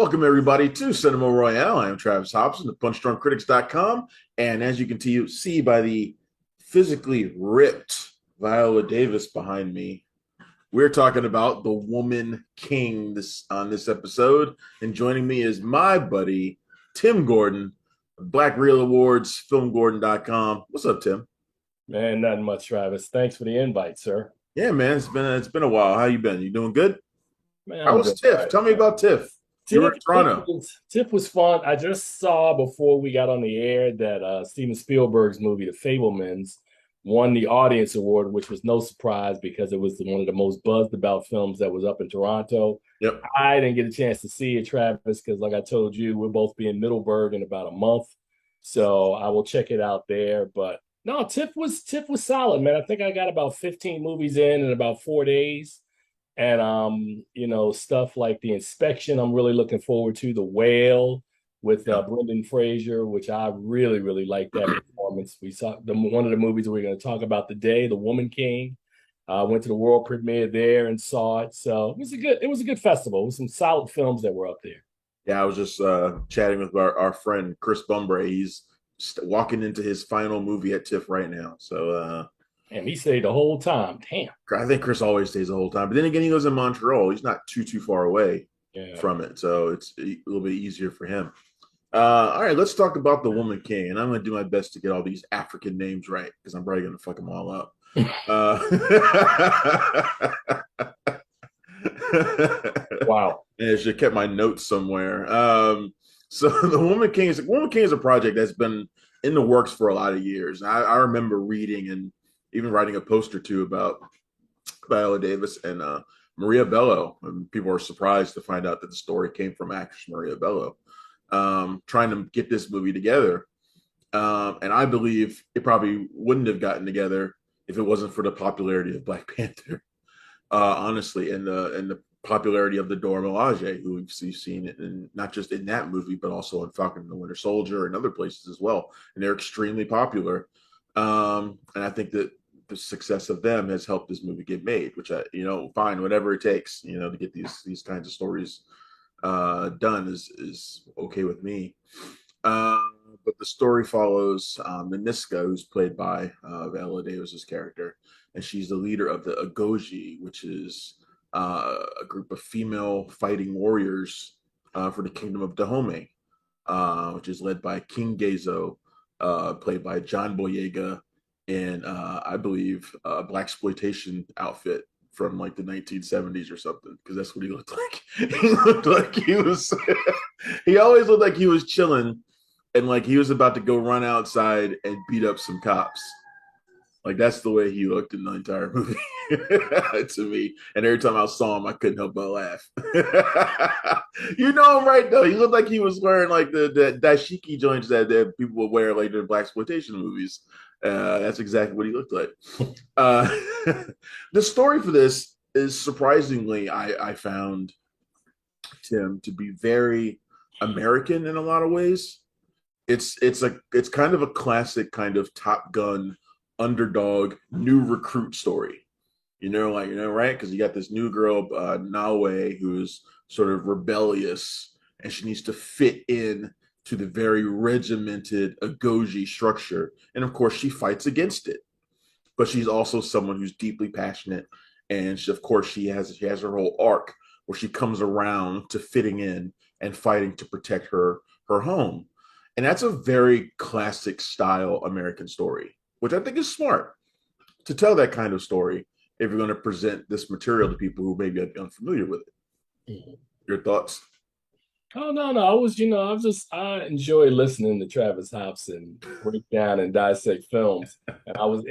Welcome, everybody, to Cinema Royale. I am Travis Hobson of PunchDrunkCritics.com. And as you can see by the physically ripped Viola Davis behind me, we're talking about the Woman King on this episode. And joining me is my buddy, Tim Gordon, Black Reel Awards, FilmGordon.com. What's up, Tim? Man, not much, Travis. Thanks for the invite, sir. Yeah, man, it's been a while. How you been? You doing good? Man, How I'm was doing all TIFF? right, Tell me man. about TIFF. You were Tiff, in Tiff Toronto. was Tiff was fun. I just saw before we got on the air that Steven Spielberg's movie, The Fablemans, won the Audience Award, which was no surprise because it was one of the most buzzed about films that was up in Toronto. Yep. I didn't get a chance to see it, Travis, because like I told you, we'll both be in Middleburg in about a month. So I will check it out there. But no, Tiff was solid, man. I think I got about 15 movies in about 4 days. And stuff like The Inspection, I'm really looking forward to. The Whale with Yeah. Brendan Fraser, which I really, really like that performance. We saw one of the movies that we're going to talk about today, The Woman King. Went to the world premiere there and saw it. So it was a good festival. It was some solid films that were up there. Yeah, I was just chatting with our friend Chris Bumbray. He's walking into his final movie at TIFF right now. So And he stayed the whole time. Damn. I think Chris always stays the whole time. But then again, he lives in Montreal. He's not too far away Yeah. from it, so it's a little bit easier for him. All right, let's talk about the Woman King, and I'm going to do my best to get all these African names right because I'm probably going to fuck them all up. Uh, Wow. And I should have kept my notes somewhere. So the Woman King is a project that's been in the works for a lot of years. I remember reading and even writing a post or two about Viola Davis and Maria Bello. And people were surprised to find out that the story came from actress Maria Bello trying to get this movie together. And I believe it probably wouldn't have gotten together if it wasn't for the popularity of Black Panther. Honestly, and the popularity of the Dora Milaje, who we've seen it in, not just in that movie, but also in Falcon and the Winter Soldier and other places as well. And they're extremely popular. And I think that the success of them has helped this movie get made, which fine, whatever it takes, to get these kinds of stories done is okay with me. Uh, but the story follows the Niska, who's played by Viola Davis's character, and she's the leader of the Agoji, which is a group of female fighting warriors for the kingdom of Dahomey, which is led by King Gezo, played by John Boyega, in I believe a black exploitation outfit from like the 1970s or something, because that's what he looked like. He looked like he was. He always looked like he was chilling, and like he was about to go run outside and beat up some cops. Like that's the way he looked in the entire movie to me. And every time I saw him, I couldn't help but laugh. I'm right though. He looked like he was wearing like the dashiki joints that people would wear like in black exploitation movies. That's exactly what he looked like. Uh, the story for this is surprisingly, I found Tim to be very American in a lot of ways. It's kind of a classic kind of Top Gun underdog new recruit story. Right? Because you got this new girl, Nawe, who's sort of rebellious, and she needs to fit in to the very regimented Agoji structure, and of course she fights against it. But she's also someone who's deeply passionate, and of course she has her whole arc where she comes around to fitting in and fighting to protect her home. And that's a very classic style American story, which I think is smart to tell that kind of story if you're going to present this material to people who maybe are unfamiliar with it. Mhm. Your thoughts? Oh no. I enjoy listening to Travis Hobson break down and dissect films. And I was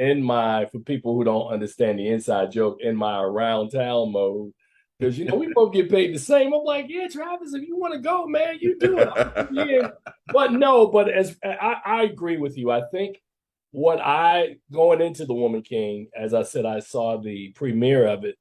for people who don't understand the inside joke, in my around town mode. Because we both get paid the same. I'm like, yeah, Travis, if you want to go, man, you do it. Yeah. But no, but as I agree with you. I think what I going into The Woman King, as I said, I saw the premiere of it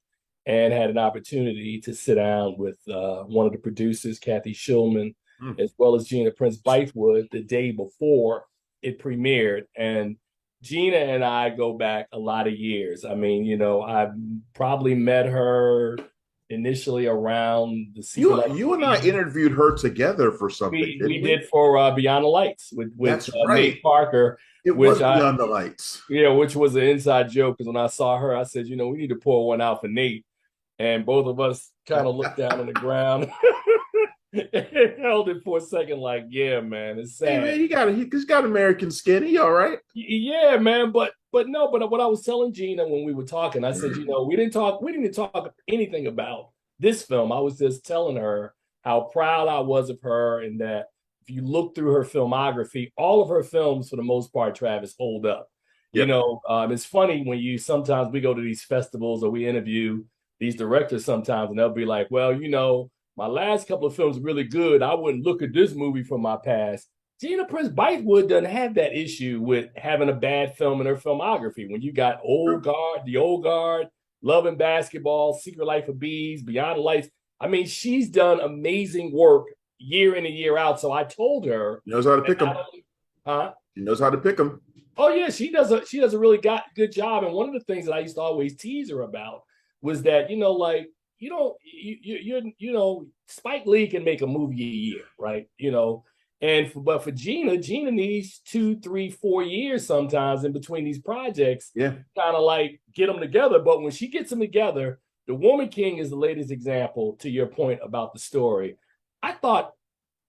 and had an opportunity to sit down with one of the producers, Kathy Schulman, Hmm. as well as Gina Prince-Bythewood the day before it premiered. And Gina and I go back a lot of years. I mean, I've probably met her initially around the Secret You Life of you and I Bees. interviewed her together for something, We didn't we? did for Beyond the Lights with That's Nate right. Parker, It which was I Beyond the Lights. yeah, which was an inside joke because when I saw her, I said, we need to pour one out for Nate, and both of us kind of looked down on the ground and held it for a second, like, yeah, man, it's Hey sad. man, he's got American skin. He all right. Yeah, man, but no, but what I was telling Gina when we were talking, I said, we didn't talk anything about this film. I was just telling her how proud I was of her, and that if you look through her filmography, all of her films, for the most part, Travis, hold up. Yep. It's funny when you sometimes we go to these festivals or we interview these directors sometimes, and they'll be like, well, my last couple of films are really good. I wouldn't look at this movie from my past. Gina Prince-Bythewood doesn't have that issue with having a bad film in her filmography. When you got The Old Guard, Love and Basketball, Secret Life of Bees, Beyond the Lights. I mean, she's done amazing work year in and year out. So I told her, He knows how to pick I them. don't, huh? He knows how to pick them. Oh yeah, she does a really good job. And one of the things that I used to always tease her about was that like you don't Spike Lee can make a movie a year, right? But for Gina needs 2, 3, 4 years sometimes in between these projects, Yeah. kind of like get them together. But when she gets them together, The Woman King is the latest example. To your point about the story, I thought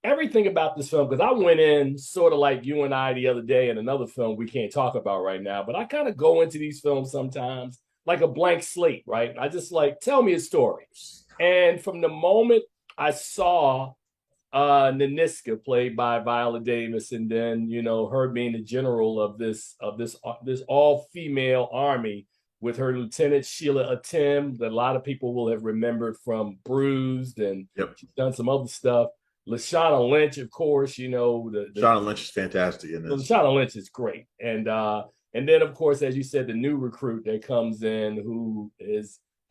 everything about this film, because I went in sort of like you and I the other day in another film we can't talk about right now, but I kind of go into these films sometimes like a blank slate, right? I just like, tell me a story. And from the moment I saw Naniska, played by Viola Davis, and then her being the general of this all female army with her Lieutenant Sheila Atim, that a lot of people will have remembered from Bruised, and Yep. she's done some other stuff. Lashana Lynch, of course, the Shauna Lynch is fantastic in this. Lashana Lynch is great, and then of course, as you said, the new recruit that comes in who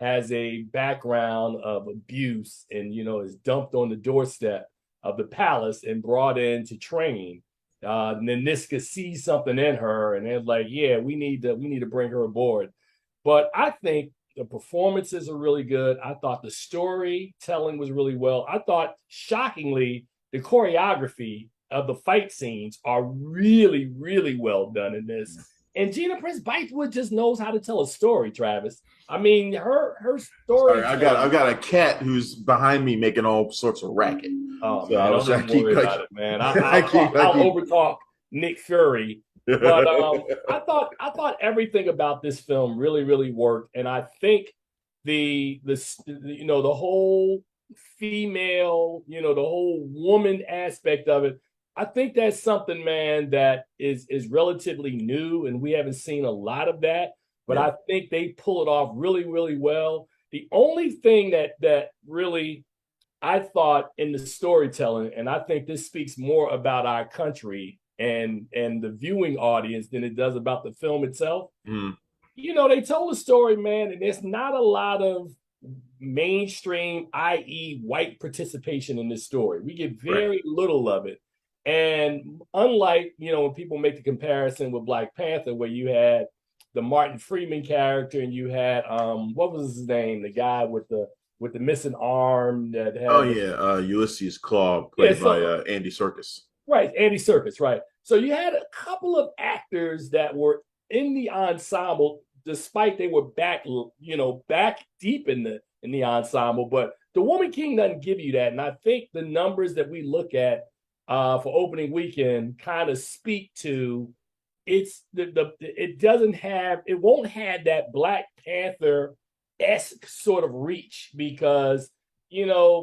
has a background of abuse and is dumped on the doorstep of the palace and brought in to train. And then Niska sees something in her, and they're like, "Yeah, we need to bring her aboard." But I think the performances are really good. I thought the storytelling was really well. I thought, shockingly, the choreography of the fight scenes are really, really well done in this. And Gina Prince-Bythewood just knows how to tell a story, Travis. I mean, her Sorry, I've storytelling. got a cat who's behind me making all sorts of racket. Oh So man, don't I even keep worry about it, man. I keep I I'll keep overtalk Nick Fury, but I thought everything about this film really really worked, and I think the whole female, the whole woman aspect of it. I think that's something, man, that is relatively new, and we haven't seen a lot of that. But yeah. I think they pull it off really really well. The only thing that really I thought in the storytelling, and I think this speaks more about our country and the viewing audience than it does about the film itself. Mm, They told a story, man, and there's not a lot of mainstream, i.e., white participation in this story. We get right. very little of it. And unlike, when people make the comparison with Black Panther, where you had the Martin Freeman character and you had what was his name? The guy with the missing arm that Oh had yeah, Ulysses Claw, yeah, played by so Andy Serkis. right, Andy Serkis, right. So you had a couple of actors that were in the ensemble, despite they were back deep in the ensemble. But The Woman King doesn't give you that, and I think the numbers that we look at for opening weekend kind of speak to it won't have that Black Panther esque sort of reach because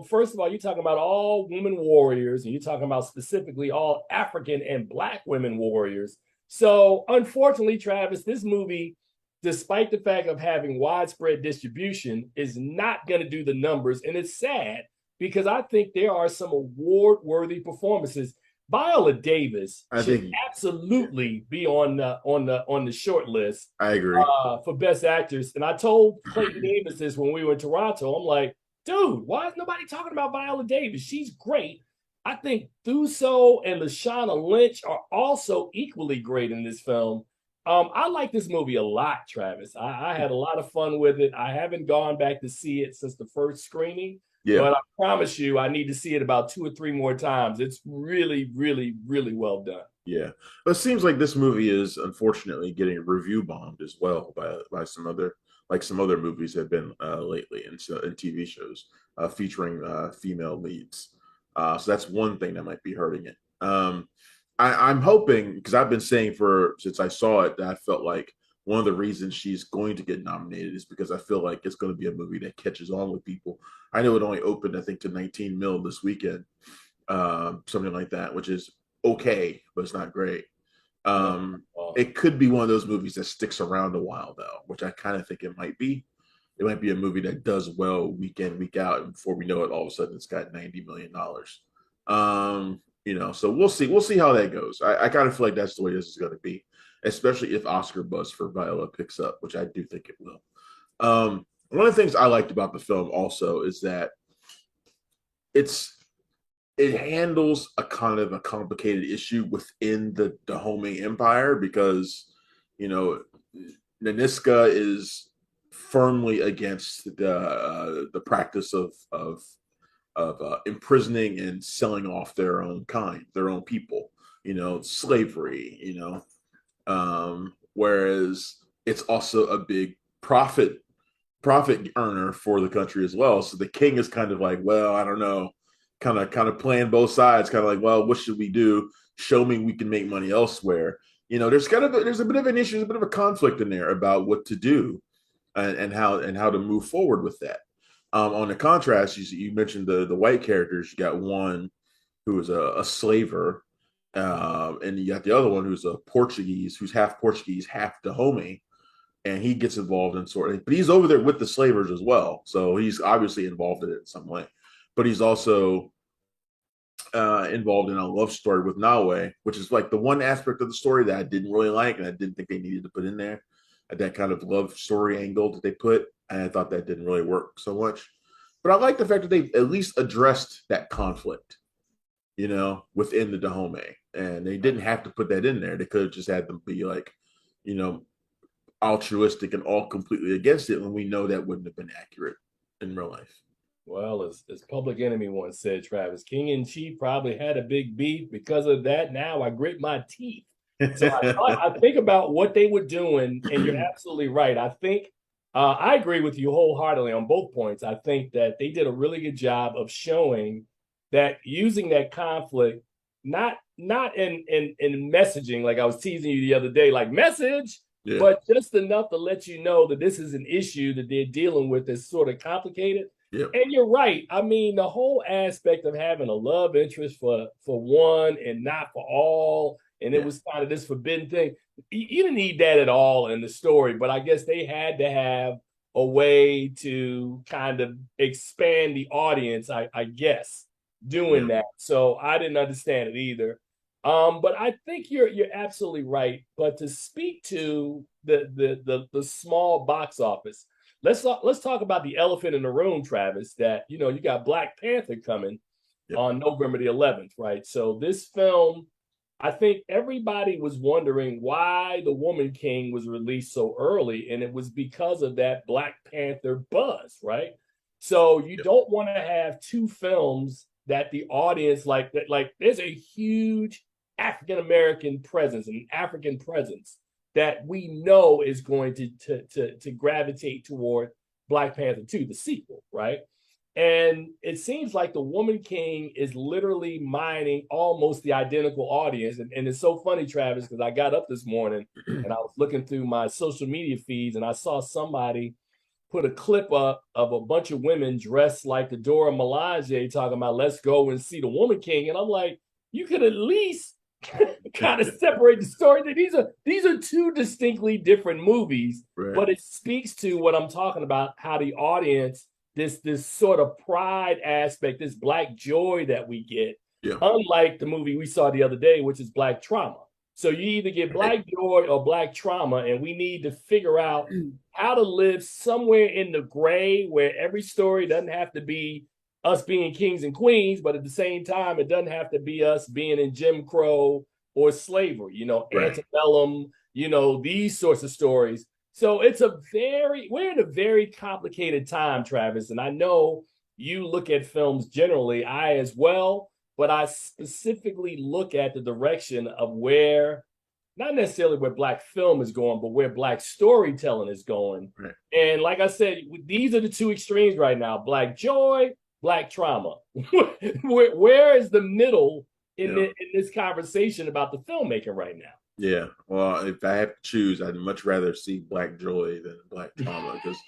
first of all, you're talking about all women warriors, and you're talking about specifically all African and Black women warriors. So, unfortunately, Travis, this movie, despite the fact of having widespread distribution, is not going to do the numbers. And it's sad because I think there are some award worthy performances. Viola Davis I should think absolutely be on the short list I agree. for best actors. And I told Clayton Davis this when we were in Toronto. I'm like, dude, why is nobody talking about Viola Davis? She's great. I think Thuso and Lashana Lynch are also equally great in this film. I like this movie a lot, Travis. I had a lot of fun with it. I haven't gone back to see it since the first screening, Yeah, but I promise you, I need to see it about two or three more times. It's really, really, really well done. yeah. But it seems like this movie is unfortunately getting review bombed as well by some other like some other movies have been lately and so in TV shows featuring female leads. So that's one thing that might be hurting it. I'm hoping because I've been saying for since I saw it that I felt like one of the reasons she's going to get nominated is because I feel like it's going to be a movie that catches on with people. I know it only opened I think to 19 mil this weekend, something like that, which is okay, but it's not great. No, Um, it could be one of those movies that sticks around a while though, which I kind of think it might be. It might be a movie that does well week in, week out, and before we know it, all of a sudden it's got $90 million. So we'll see. We'll see how that goes. I kind of feel like that's the way this is going to be, especially if Oscar buzz for Viola picks up, which I do think it will. One of the things I liked about the film also is that it's it handles a kind of a complicated issue within the Dahomey Empire because you know Naniska is firmly against the practice of imprisoning and selling off their own kind, their own people. Slavery. Whereas it's also a big profit earner for the country as well. So the king is kind of like, well, I don't know, kind of playing both sides, kind of like, well, what should we do? Show me we can make money elsewhere. There's a bit of an issue, there's a bit of a conflict in there about what to do and how to move forward with that. On the contrast, you mentioned the white characters. You got one who is a slaver, and you got the other one who's a Portuguese, who's half Portuguese, half Dahomey, and he gets involved in but he's over there with the slavers as well, so he's obviously involved in it in some way. But he's also involved in a love story with Nawe, which is like the one aspect of the story that I didn't really like, and I didn't think they needed to put in there. That kind of love story angle that they put, and I thought that didn't really work so much. But I like the fact that they at least addressed that conflict, within the Dahomey, and they didn't have to put that in there. They could have just had them be like, you know, altruistic and all completely against it when we know that wouldn't have been accurate in real life. well, as Public Enemy once said, Travis, King in Chief probably had a big beef. Because of that, now I grit my teeth. So I think about what they were doing, and you're absolutely right. I think I agree with you wholeheartedly on both points. I think that they did a really good job of showing that using that conflict, not in messaging, like I was teasing you the other day, like message, Yeah. but just enough to let you know that this is an issue that they're dealing with that's sort of complicated. Yep. And you're right. I mean, the whole aspect of having a love interest for one and not for all, and it was kind of this forbidden thing. You didn't need that at all in the story, but I guess they had to have a way to kind of expand the audience, I guess, doing that. So I didn't understand it either. But I think you're absolutely right. But to speak to the small box office, let's talk about the elephant in the room, Travis. That you got Black Panther coming on November the 11th, right? So this film, I think everybody was wondering why The Woman King was released so early, and it was because of that Black Panther buzz, right? So you don't want to have two films that the audience like that. Like there's a huge African American presence and African presence that we know is going to gravitate toward Black Panther 2, the sequel, right? And it seems like The Woman King is literally mining almost the identical audience. And it's so funny, Travis, because I got up this morning and I was looking through my social media feeds and I saw somebody put a clip up of a bunch of women dressed like the Dora Milaje talking about let's go and see The Woman King. And I'm like, you could at least kind of separate the story. These are two distinctly different movies, Right. but it speaks to what I'm talking about, how the audience, this sort of pride aspect, this Black joy that we get, unlike the movie we saw the other day, which is Black trauma. So you either get Black joy or Black trauma, and we need to figure out how to live somewhere in the gray where every story doesn't have to be us being kings and queens, but at the same time, it doesn't have to be us being in Jim Crow or slavery, Right. antebellum, these sorts of stories. So we're in a very complicated time, Travis. And I know you look at films generally, I as well, but I specifically look at the direction of where, not necessarily where Black film is going, but where Black storytelling is going. Right. And like I said, these are the two extremes right now: Black joy, Black trauma. Where is the middle Yeah. in this conversation about the filmmaking right Yeah. Well, if I have to choose, I'd much rather see Black joy than Black now? trauma because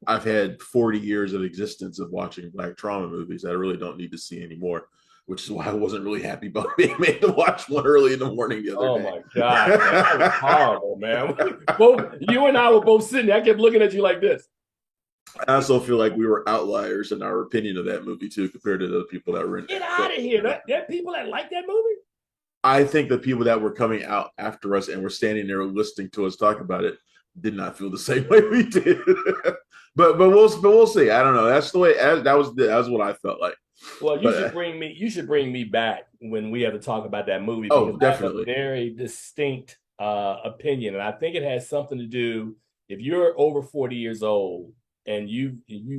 I've had 40 years of existence of watching Black trauma movies. I really don't need to see anymore, which is why I wasn't really happy about being made to watch one early in the morning the other Oh day. my God, man. That was horrible, man. Both you and I were both sitting there. I kept looking at you like this. I also feel like we were outliers in our opinion of that movie too, compared to the people that were in Get there. out But of here. There are people that like that movie. I think the people that were coming out after us and were standing there listening to us talk about it did not feel the same way we did. But we'll see. I don't know. That's the way that was what I felt like. Well, But you should bring me back when we have to talk about that movie because oh, I have a definitely. very distinct opinion, and I think it has something to do if you're over 40 years old and you've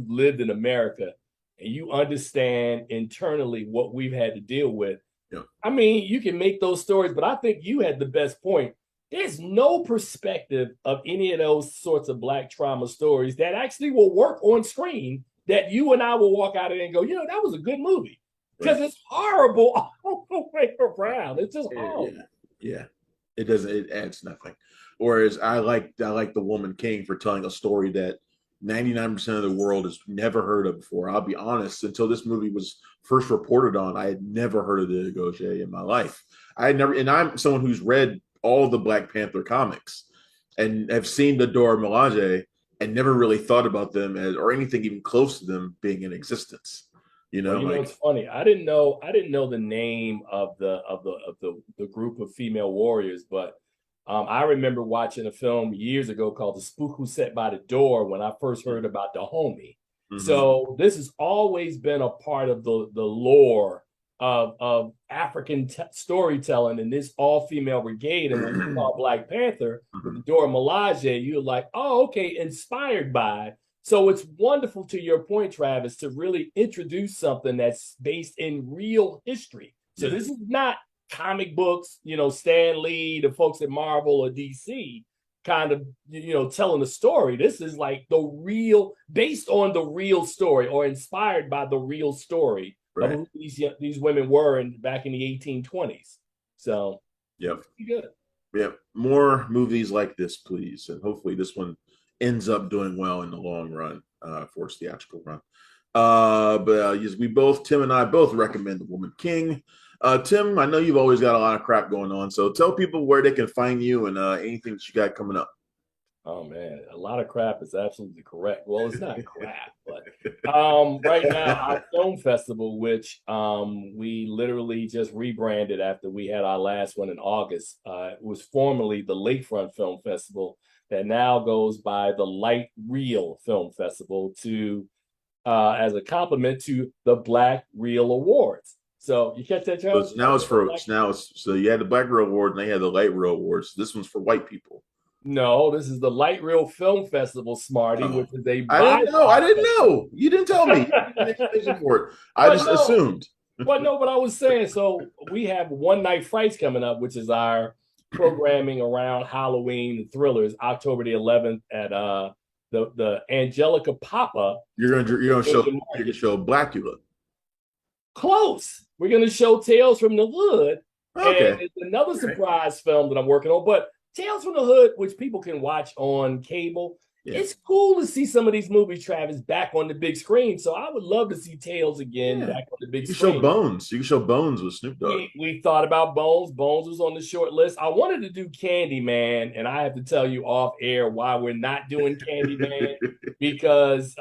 lived in America and you understand internally what we've had to deal with. Yeah. I mean, you can make those stories, but I think you had the best point. There's no perspective of any of those sorts of Black trauma stories that actually will work on screen that you and I will walk out of it and go, that was a good movie. Right. Because it's horrible all the way around. It's just Yeah. horrible. Yeah. It doesn't. It adds nothing. Whereas I like the Woman King for telling a story that 99% of the world has never heard of before. I'll be honest. Until this movie was first reported on, I had never heard of the Gaucher in my life. I had never, and I'm someone who's read all the Black Panther comics and have seen the Dora Milaje and never really thought about them as or anything even close to them being in existence. Well, Like it's funny. I didn't know the name of the group of female warriors, but I remember watching a film years ago called The Spook Who Sat by the Door when I first heard about Dahomey. mm-hmm. So this has always been a part of the lore of African storytelling in this all female brigade. And when you saw Black Panther with Mm-hmm. the Dora Milaje, you're like, oh, okay, inspired by. So it's wonderful, to your point, Travis, to really introduce something that's based in real history. So Yeah. this is not comic books, Stan Lee, the folks at Marvel or DC kind of, telling the story. This is like based on the real story or inspired by the real story of Right. who these women were back in the 1820s. So Yep. good. Yeah, more movies like this, please, and hopefully this one ends up doing well in the long run for its theatrical run. But yes, Tim and I both recommend The Woman King. Tim, I know you've always got a lot of crap going on, so tell people where they can find you and anything that you got coming up. Oh man, a lot of crap is absolutely correct. Well, it's not crap, but right now our film festival, which we literally just rebranded after we had our last one in August, it was formerly the Lakefront Film Festival that now goes by the Light Reel Film Festival to as a compliment to the Black Reel Awards. So you catch that, So Charles? it's now it's for now it's so you had the Black Girl Award and they had the Light Reel Awards. This one's for white people. No, this is the Light Reel Film Festival, Smarty, Oh, which is a I didn't know. I BIPOC didn't festival. know. You didn't tell me. You didn't give me an explanation for it. I But just no, assumed. but I was saying, so we have One Night Frights coming up, which is our programming around Halloween and thrillers, October the 11th at the Angelica Papa You're gonna show Blackula. Close. We're going to show Tales from the Hood. And Okay. it's another All right. surprise film that I'm working on. But Tales from the Hood, which people can watch on cable, Yeah. it's cool to see some of these movies, Travis, back on the big screen. So I would love to see Tales again Yeah. back on the big You can show screen. Bones. You can show Bones with Snoop Dogg. We thought about Bones. Bones was on the short list. I wanted to do Candyman, and I have to tell you off air why we're not doing Candyman because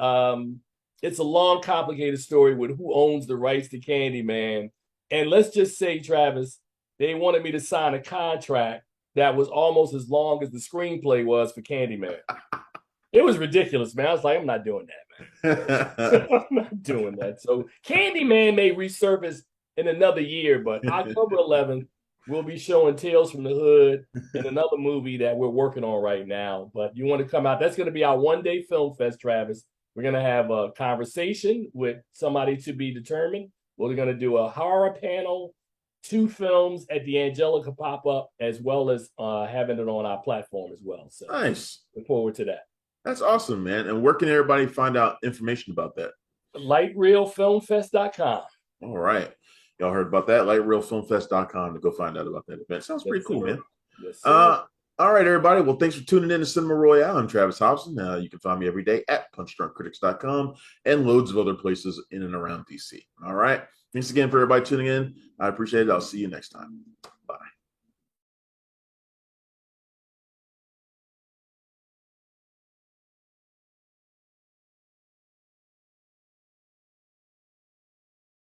it's a long, complicated story with who owns the rights to Candyman. And let's just say, Travis, they wanted me to sign a contract that was almost as long as the screenplay was for Candyman. It was ridiculous, man. I was like, I'm not doing that, man. I'm not doing that. So Candyman may resurface in another year, but October 11th, We'll be showing Tales from the Hood and another movie that we're working on right now. But you want to come out? That's going to be our 1 day film fest, Travis. We're going to have a conversation with somebody to be determined. We're going to do a horror panel, 2 films at the Angelica pop up, as well as having it on our platform as well. So Nice. look forward to that. That's awesome, man. And where can everybody find out information about that? Lightreelfilmfest.com. All right. Y'all heard about that? Lightreelfilmfest.com to go find out about that event. Sounds pretty cool, man. Yes, sir. All right, everybody. Well, thanks for tuning in to Cinema Royale. I'm Travis Hobson. You can find me every day at punchdrunkcritics.com and loads of other places in and around DC. All right. Thanks again for everybody tuning in. I appreciate it. I'll see you next time.